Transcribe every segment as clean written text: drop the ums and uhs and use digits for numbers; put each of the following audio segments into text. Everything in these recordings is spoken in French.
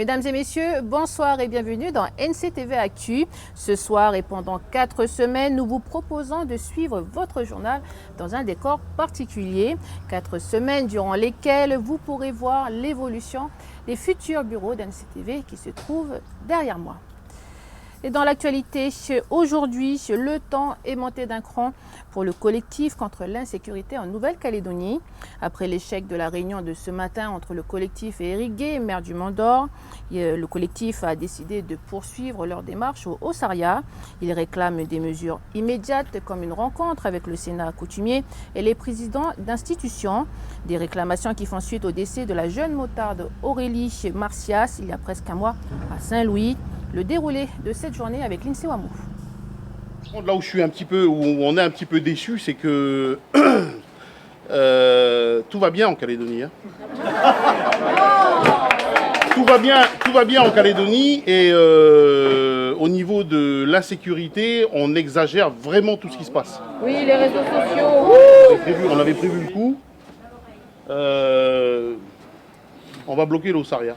Mesdames et messieurs, bonsoir et bienvenue dans NCTV Actu. Ce soir et pendant 4 semaines, nous vous proposons de suivre votre journal dans un décor particulier. 4 semaines durant lesquelles vous pourrez voir l'évolution des futurs bureaux d'NCTV qui se trouvent derrière moi. Et dans l'actualité, aujourd'hui, le temps est monté d'un cran pour le collectif contre l'insécurité en Nouvelle-Calédonie. Après l'échec de la réunion de ce matin entre le collectif et Éric Gué, maire du Mont-d'Or, le collectif a décidé de poursuivre leur démarche au Haut-Saria. Ils réclament des mesures immédiates comme une rencontre avec le Sénat coutumier et les présidents d'institutions. Des réclamations qui font suite au décès de la jeune motarde Aurélie Marcias il y a presque un mois à Saint-Louis. Le déroulé de cette journée avec Lindsay Wamou. Là où je suis un petit peu, où on est un petit peu déçu, c'est que tout va bien en Calédonie. Hein. Tout va bien en Calédonie et au niveau de l'insécurité, on exagère vraiment tout ce qui se passe. Oui, les réseaux sociaux. On avait prévu le coup. On va bloquer l'Haut-Saria.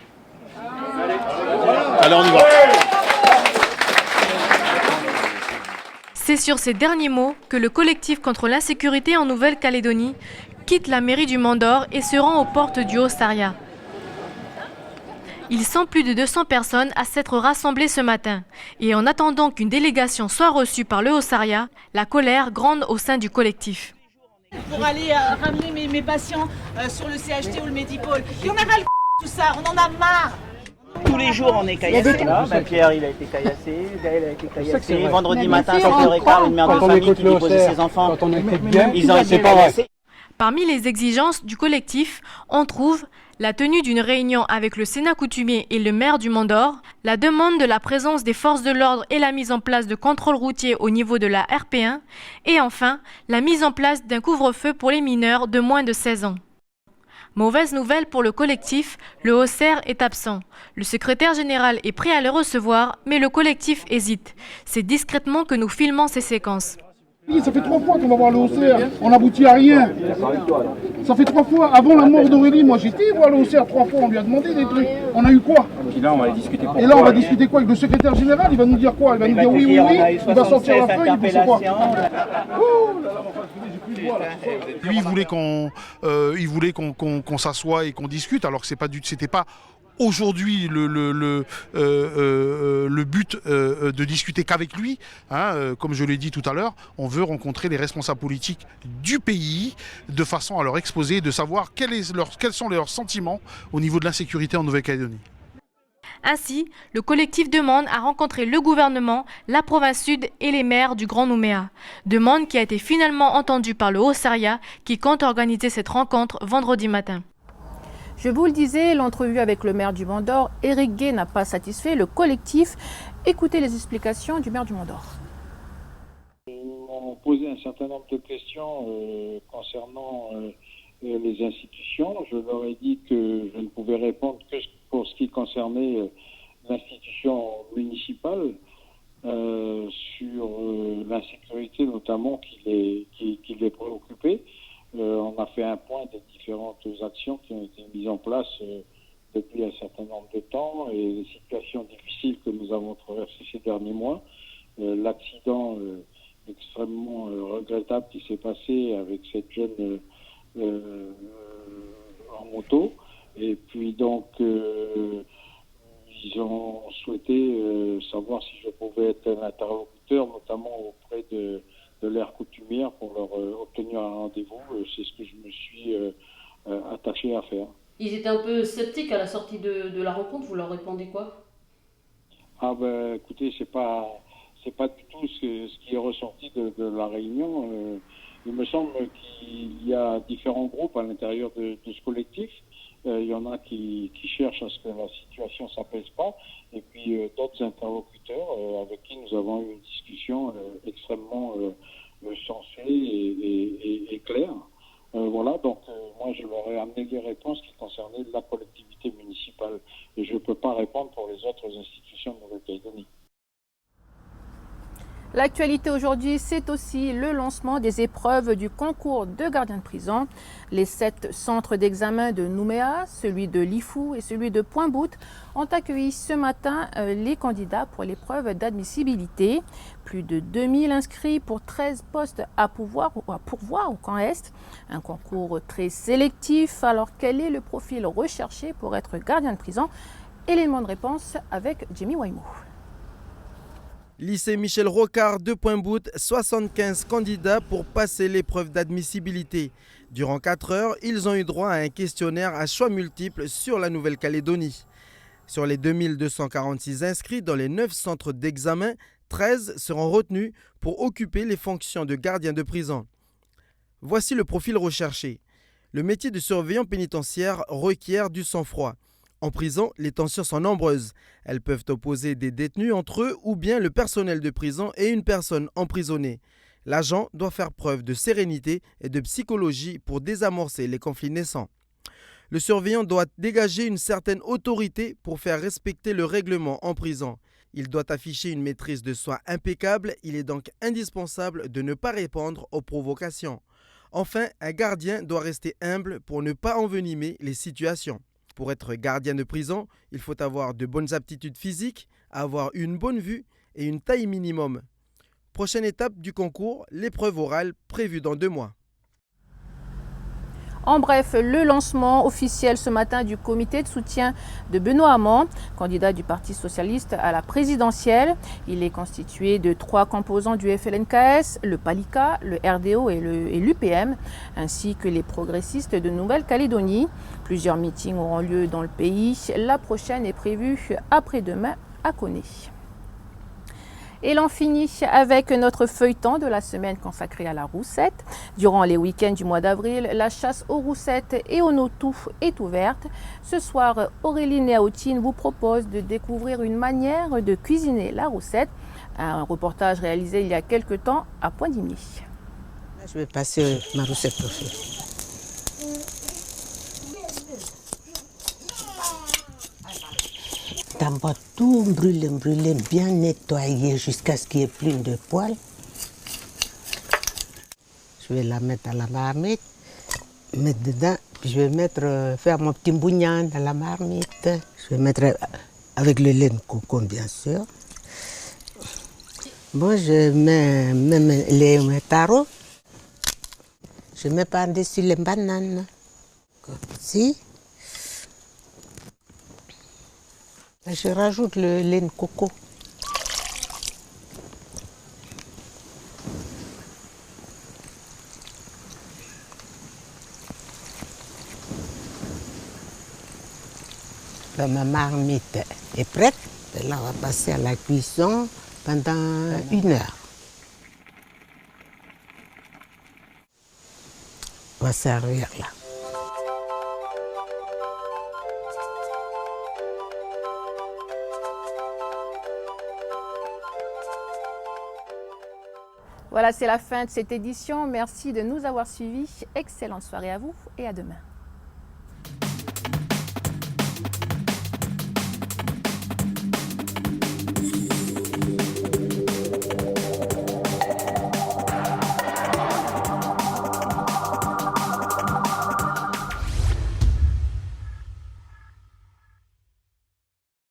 Allez, on y va. C'est sur ces derniers mots que le collectif contre l'insécurité en Nouvelle-Calédonie quitte la mairie du Mont-d'Or et se rend aux portes du Haut-Saria. Ils sont plus de 200 personnes à s'être rassemblées ce matin. Et en attendant qu'une délégation soit reçue par le Haut-Saria, la colère gronde au sein du collectif. Pour aller ramener mes patients sur le CHT ou le Medipôle. Et on a ras le tout ça, on en a marre. Tous les jours, on est caillassé. Pierre, il a été caillassé, Gaël a été caillassé. Vendredi matin, 7h15, une mère de famille qui déposait ses enfants. Ils ont été caillassés. Parmi les exigences du collectif, on trouve la tenue d'une réunion avec le Sénat coutumier et le maire du Mont-d'Or, la demande de la présence des forces de l'ordre et la mise en place de contrôles routiers au niveau de la RP1, et enfin, la mise en place d'un couvre-feu pour les mineurs de moins de 16 ans. Mauvaise nouvelle pour le collectif, le Haut-Saire est absent. Le secrétaire général est prêt à le recevoir, mais le collectif hésite. C'est discrètement que nous filmons ces séquences. Ça fait 3 fois qu'on va voir le Haut-Saire, on n'aboutit à rien. Ça fait 3 fois, avant la mort d'Aurélie, moi j'étais voir le Haut-Saire 3 fois, on lui a demandé des trucs. On a eu quoi? Et là on va discuter quoi? Et là on va discuter quoi avec le secrétaire général? Il va nous dire quoi? Il va nous dire oui, il va sortir la feuille, il va quoi? Lui, il voulait qu'on s'assoie et qu'on discute, alors que c'était pas aujourd'hui le but de discuter qu'avec lui. Hein, comme je l'ai dit tout à l'heure, on veut rencontrer les responsables politiques du pays de façon à leur exposer, de savoir quels sont leurs sentiments au niveau de l'insécurité en Nouvelle-Calédonie. Ainsi, le collectif demande à rencontrer le gouvernement, la province sud et les maires du Grand Nouméa. Demande qui a été finalement entendue par le Haut-Saria qui compte organiser cette rencontre vendredi matin. Je vous le disais, l'entrevue avec le maire du Mont-d'Or, Éric Gué, n'a pas satisfait le collectif. Écoutez les explications du maire du Mont-d'Or. Ils m'ont posé un certain nombre de questions concernant les institutions. Je leur ai dit que je ne pouvais répondre que pour ce qui concernait l'institution municipale, sur l'insécurité notamment qui les préoccupait. On a fait un point des différentes actions qui ont été mises en place depuis un certain nombre de temps et les situations difficiles que nous avons traversées ces derniers mois. L'accident extrêmement regrettable qui s'est passé avec cette jeune en moto. Et puis donc, ils ont souhaité savoir si je pouvais être un interlocuteur, notamment auprès de l'aire coutumière pour leur obtenir un rendez-vous. C'est ce que je me suis attaché à faire. Ils étaient un peu sceptiques à la sortie de la rencontre, vous leur répondez quoi? Ah ben écoutez, c'est pas du tout ce qui est ressorti de la réunion. Il me semble qu'il y a différents groupes à l'intérieur de ce collectif. Il y en a qui cherchent à ce que la situation ne s'apaise pas, et puis d'autres interlocuteurs avec qui nous avons eu une discussion extrêmement sensée et claire. Voilà, donc moi je leur ai amené des réponses qui concernaient la collectivité municipale, et je ne peux pas répondre pour les autres institutions de Nouvelle-Calédonie. L'actualité aujourd'hui, c'est aussi le lancement des épreuves du concours de gardiens de prison. Les 7 centres d'examen de Nouméa, celui de Lifou et celui de Pointe-Boute ont accueilli ce matin les candidats pour l'épreuve d'admissibilité. Plus de 2000 inscrits pour 13 postes à pourvoir au camp Est. Un concours très sélectif. Alors quel est le profil recherché pour être gardien de prison? Élément de réponse avec Jimmy Waimo. Lycée Michel Rocard de Pointe-Boute, 75 candidats pour passer l'épreuve d'admissibilité. Durant 4 heures, ils ont eu droit à un questionnaire à choix multiples sur la Nouvelle-Calédonie. Sur les 2246 inscrits dans les 9 centres d'examen, 13 seront retenus pour occuper les fonctions de gardien de prison. Voici le profil recherché. Le métier de surveillant pénitentiaire requiert du sang-froid. En prison, les tensions sont nombreuses. Elles peuvent opposer des détenus entre eux ou bien le personnel de prison et une personne emprisonnée. L'agent doit faire preuve de sérénité et de psychologie pour désamorcer les conflits naissants. Le surveillant doit dégager une certaine autorité pour faire respecter le règlement en prison. Il doit afficher une maîtrise de soi impeccable. Il est donc indispensable de ne pas répondre aux provocations. Enfin, un gardien doit rester humble pour ne pas envenimer les situations. Pour être gardien de prison, il faut avoir de bonnes aptitudes physiques, avoir une bonne vue et une taille minimum. Prochaine étape du concours, l'épreuve orale prévue dans 2 mois. En bref, le lancement officiel ce matin du comité de soutien de Benoît Hamon, candidat du Parti socialiste à la présidentielle. Il est constitué de 3 composants du FLNKS, le PALICA, le RDO et l'UPM, ainsi que les progressistes de Nouvelle-Calédonie. Plusieurs meetings auront lieu dans le pays. La prochaine est prévue après-demain à Koné. Et l'on finit avec notre feuilleton de la semaine consacré à la roussette. Durant les week-ends du mois d'avril, la chasse aux roussettes et aux notou est ouverte. Ce soir, Aurélie Néautine vous propose de découvrir une manière de cuisiner la roussette. Un reportage réalisé il y a quelque temps à Pointe-Dimier. Je vais passer ma roussette au feu. D'abord tout brûler, bien nettoyer jusqu'à ce qu'il n'y ait plus de poils. Je vais la mettre à la marmite, mettre dedans, puis je vais faire mon petit bougnan dans la marmite. Je vais mettre avec le lait de coco, bien sûr. Bon, je mets même les tarots. Je mets par-dessus les bananes, comme ci. Je rajoute le lait de coco. Là, ma marmite est prête. Et là, on va passer à la cuisson pendant 1 heure. On va servir là. Voilà, c'est la fin de cette édition. Merci de nous avoir suivis. Excellente soirée à vous et à demain.